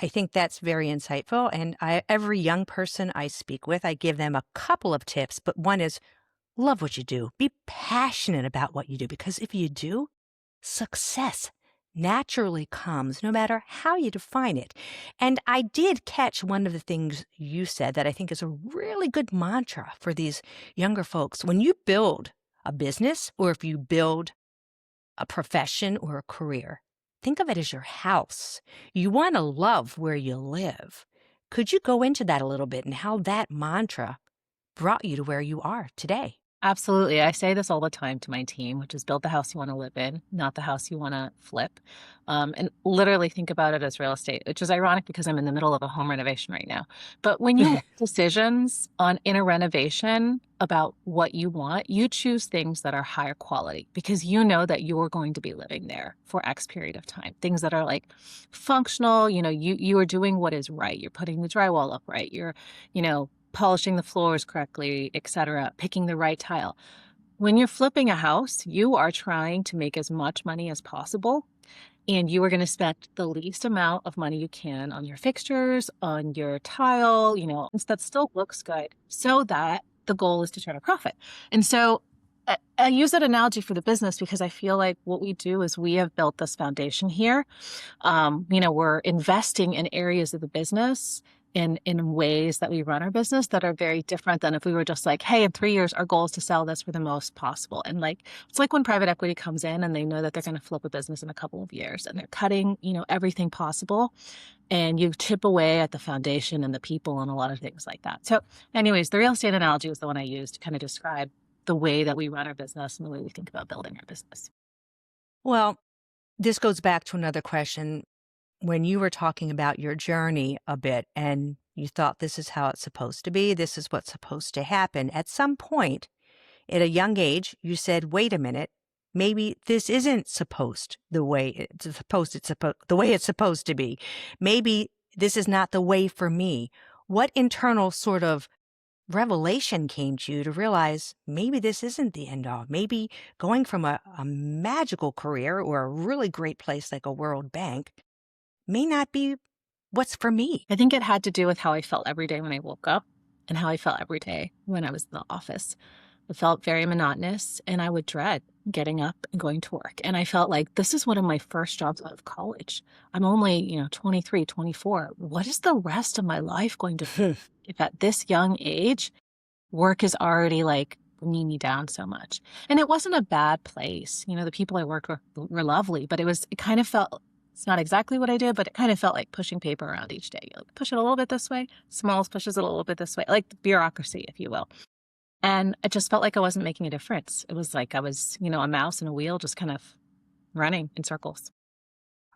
I think that's very insightful. And every young person I speak with, I give them a couple of tips, but one is love what you do. Be passionate about what you do, because if you do, success naturally comes no matter how you define it. And I did catch one of the things you said that I think is a really good mantra for these younger folks. When you build a business, or if you build a profession or a career, think of it as your house. You want to love where you live. Could you go into that a little bit and how that mantra brought you to where you are today? Absolutely. I say this all the time to my team, which is build the house you want to live in, not the house you want to flip. And literally think about it as real estate, which is ironic because I'm in the middle of a home renovation right now. But when you make decisions on in a renovation about what you want, you choose things that are higher quality because you know that you're going to be living there for X period of time. Things that are like functional, you are doing what is right. You're putting the drywall up right. You're, polishing the floors correctly, etc., picking the right tile. When you're flipping a house, you are trying to make as much money as possible, and you are going to spend the least amount of money you can on your fixtures, on your tile, that still looks good, so that the goal is to turn a profit. And so I use that analogy for the business because I feel like what we do is we have built this foundation here. We're investing in areas of the business in ways that we run our business that are very different than if we were just like, hey, in 3 years, our goal is to sell this for the most possible. And like, it's like when private equity comes in and they know that they're going to flip a business in a couple of years and they're cutting, everything possible. And you chip away at the foundation and the people and a lot of things like that. So anyways, the real estate analogy was the one I used to kind of describe the way that we run our business and the way we think about building our business. Well, this goes back to another question. When you were talking about your journey a bit and you thought this is how it's supposed to be, this is what's supposed to happen, at some point at a young age, you said, wait a minute, maybe this isn't supposed the way it's supposed to be. Maybe this is not the way for me. What internal sort of revelation came to you to realize maybe this isn't the end all? Maybe going from a magical career or a really great place like a World Bank may not be what's for me. I think it had to do with how I felt every day when I woke up and how I felt every day when I was in the office. It felt very monotonous and I would dread getting up and going to work. And I felt like this is one of my first jobs out of college. I'm only, 23, 24. What is the rest of my life going to be if at this young age, work is already like bringing me down so much? And it wasn't a bad place. The people I worked with were lovely, but it kind of felt, it's not exactly what I did, but it kind of felt like pushing paper around each day. You push it a little bit this way, Smalls pushes it a little bit this way, like the bureaucracy, if you will. And it just felt like I wasn't making a difference. It was like I was, a mouse in a wheel, just kind of running in circles.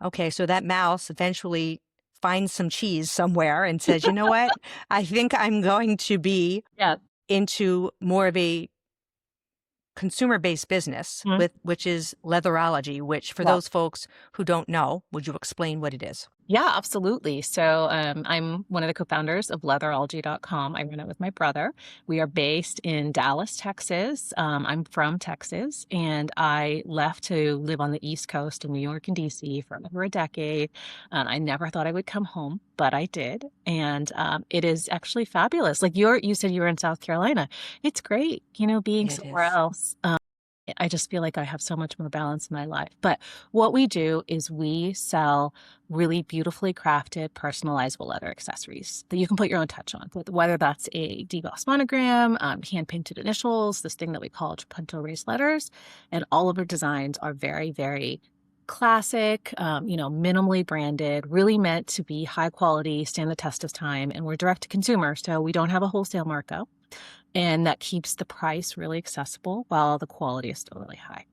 Okay, so that mouse eventually finds some cheese somewhere and says, you know what? I think I'm going to be Yeah. into more of a consumer-based business Mhm. with which is Leatherology, which for Yeah. those folks who don't know, would you explain what it is? Yeah, absolutely. So I'm one of the co-founders of Leatherology.com. I run it with my brother. We are based in Dallas, Texas. I'm from Texas, and I left to live on the East Coast in New York and DC for over a decade. I never thought I would come home, but I did, and it is actually fabulous. Like you said, you were in South Carolina. It's great, being It somewhere is. else. I just feel like I have so much more balance in my life. But what we do is we sell really beautifully crafted, personalizable leather accessories that you can put your own touch on, whether that's a debossed monogram, hand painted initials, this thing that we call punto raised letters. And all of our designs are very, very classic, minimally branded, really meant to be high quality, stand the test of time. And we're direct to consumer, so we don't have a wholesale markup. And that keeps the price really accessible while the quality is still really high.